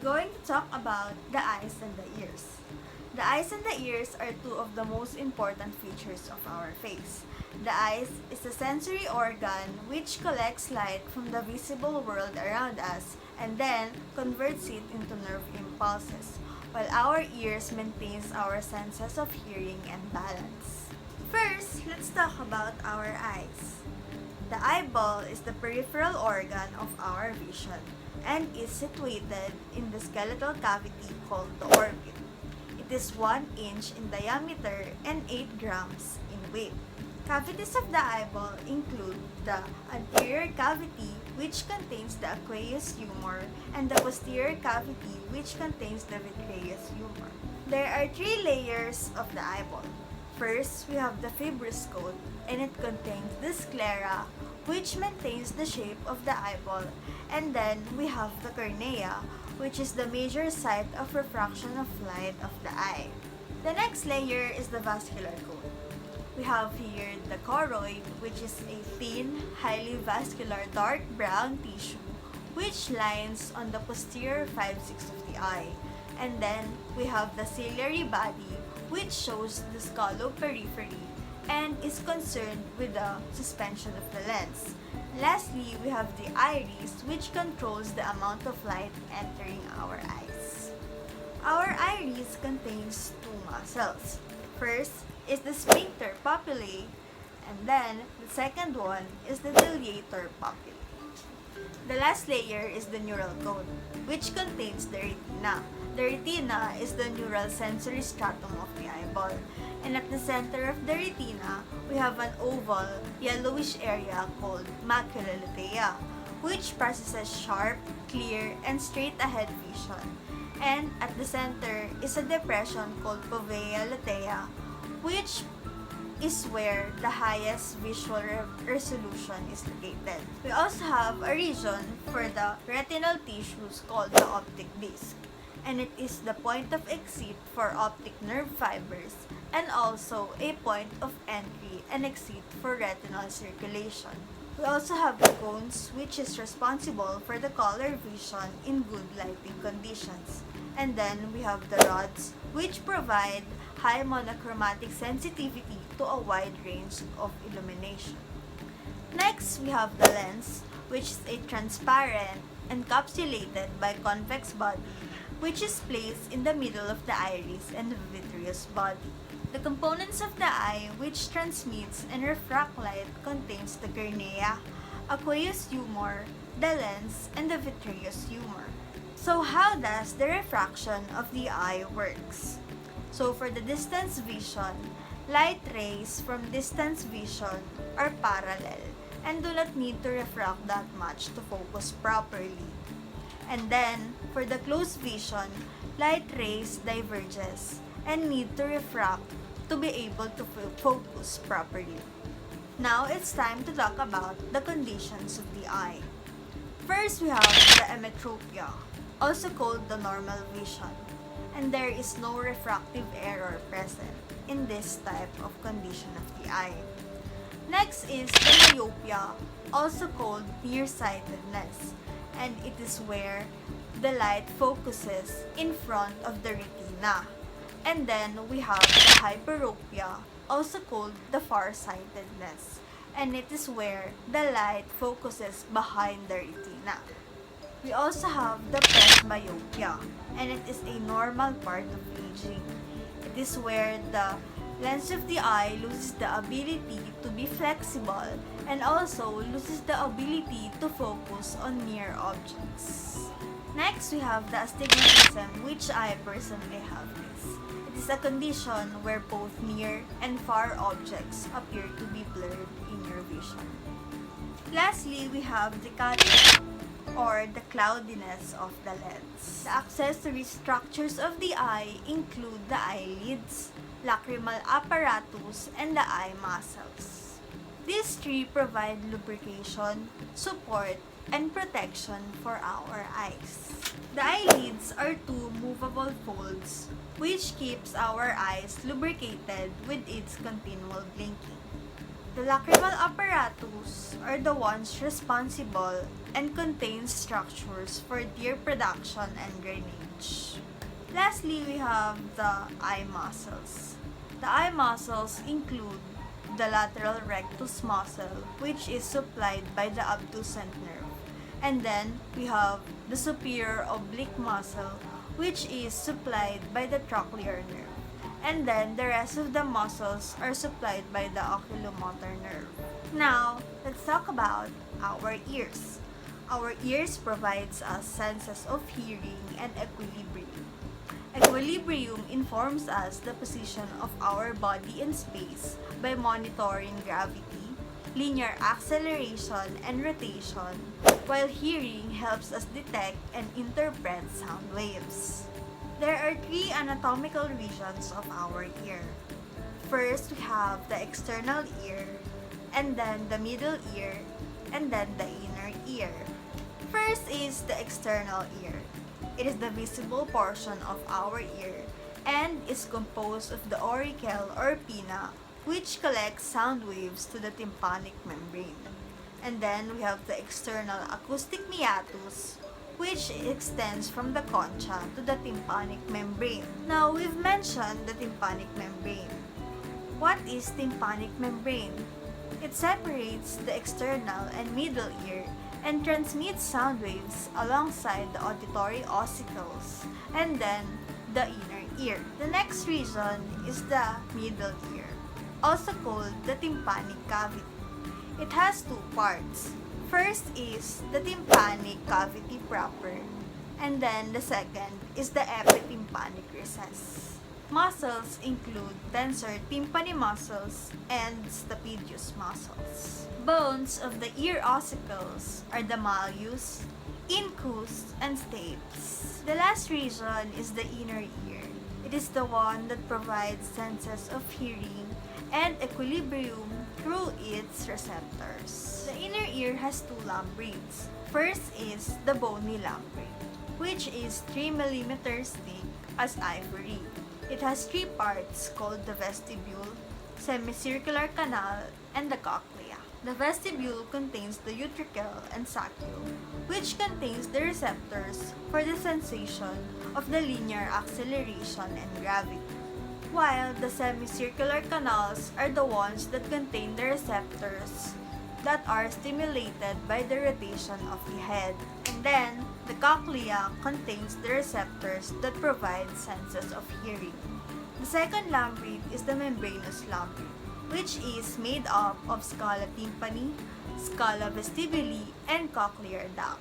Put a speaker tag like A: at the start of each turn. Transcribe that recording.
A: going to talk about the eyes and the ears. The eyes and the ears are two of the most important features of our face. The eyes is a sensory organ which collects light from the visible world around us and then converts it into nerve impulses, while our ears maintains our senses of hearing and balance. First, let's talk about our eyes. The eyeball is the peripheral organ of our vision and is situated in the skeletal cavity called the orbit. It is 1 inch in diameter and 8 grams in weight. Cavities of the eyeball include the anterior cavity, which contains the aqueous humor, and the posterior cavity, which contains the vitreous humor. There are 3 layers of the eyeball. First, we have the fibrous coat, and it contains the sclera, which maintains the shape of the eyeball, and then we have the cornea, which is the major site of refraction of light of the eye. The next layer is the vascular coat. We have here the choroid, which is a thin, highly vascular dark brown tissue which lines on the posterior 5/6 of the eye. And then we have the ciliary body, which shows the scoloperiphery and is concerned with the suspension of the lens. Lastly, we have the iris, which controls the amount of light entering our eyes. Our iris contains 2 muscles. First is the sphincter papillae, and then the second one is the dilator papillae. The last layer is the neural coat, which contains the retina. The retina is the neural sensory stratum of the eyeball, and at the center of the retina, we have an oval, yellowish area called macula lutea, which processes sharp, clear, and straight-ahead vision. And at the center is a depression called fovea lutea, which is where the highest visual resolution is located. We also have a region for the retinal tissues called the optic disc, and it is the point of exit for optic nerve fibers and also a point of entry and exit for retinal circulation. We also have the cones, which is responsible for the color vision in good lighting conditions. And then we have the rods, which provide high monochromatic sensitivity to a wide range of illumination. Next, we have the lens, which is a transparent, encapsulated by convex body, which is placed in the middle of the iris and the vitreous body. The components of the eye which transmits and refract light contains the cornea, aqueous humor, the lens, and the vitreous humor. So how does the refraction of the eye works? So for the distance vision, light rays from distance vision are parallel and do not need to refract that much to focus properly. And then, for the close vision, light rays diverges and need to refract to be able to focus properly. Now, it's time to talk about the conditions of the eye. First, we have the emmetropia, also called the normal vision, and there is no refractive error present in this type of condition of the eye. Next is the myopia, also called nearsightedness, and it is where the light focuses in front of the retina. And then we have the hyperopia, also called the farsightedness, and it is where the light focuses behind the retina. We also have the presbyopia, and it is a normal part of aging. It is where the lens of the eye loses the ability to be flexible and also loses the ability to focus on near objects. Next, we have the astigmatism, which I personally have this. It is a condition where both near and far objects appear to be blurred in your vision. Lastly, we have the cataract, or the cloudiness of the lens. The accessory structures of the eye include the eyelids, lacrimal apparatus, and the eye muscles. These 3 provide lubrication, support, and protection for our eyes. The eyelids are 2 movable folds which keeps our eyes lubricated with its continual blinking. The lacrimal apparatus are the ones responsible and contain structures for tear production and drainage. Lastly, we have the eye muscles. The eye muscles include the lateral rectus muscle, which is supplied by the abducent nerve. And then, we have the superior oblique muscle, which is supplied by the trochlear nerve. And then, the rest of the muscles are supplied by the oculomotor nerve. Now, let's talk about our ears. Our ears provides us senses of hearing and equilibrium. Equilibrium informs us the position of our body in space by monitoring gravity, linear acceleration, and rotation, while hearing helps us detect and interpret sound waves. There are three anatomical regions of our ear. First, we have the external ear, and then the middle ear, and then the inner ear. First is the external ear. It is the visible portion of our ear and is composed of the auricle or pinna, which collects sound waves to the tympanic membrane. And then we have the external acoustic meatus, which extends from the concha to the tympanic membrane. Now, we've mentioned the tympanic membrane. What is tympanic membrane? It separates the external and middle ear and transmits sound waves alongside the auditory ossicles and then the inner ear. The next region is the middle ear, also called the tympanic cavity. It has two parts. First is the tympanic cavity proper, and then the second is the epitympanic recess. Muscles include tensor tympani muscles and stapedius muscles. Bones of the ear ossicles are the malleus, incus, and stapes. The last region is the inner ear. It is the one that provides senses of hearing and equilibrium through its receptors. The inner ear has two lamprids. First is the bony lamprid, which is 3 mm thick as ivory. It has three parts called the vestibule, semicircular canal, and the cochlea. The vestibule contains the utricle and saccule, which contains the receptors for the sensation of the linear acceleration and gravity, while the semicircular canals are the ones that contain the receptors that are stimulated by the rotation of the head. And then, the cochlea contains the receptors that provide senses of hearing. The second lamprid is the membranous lamprid, which is made up of scala tympani, scala vestibuli, and cochlear duct.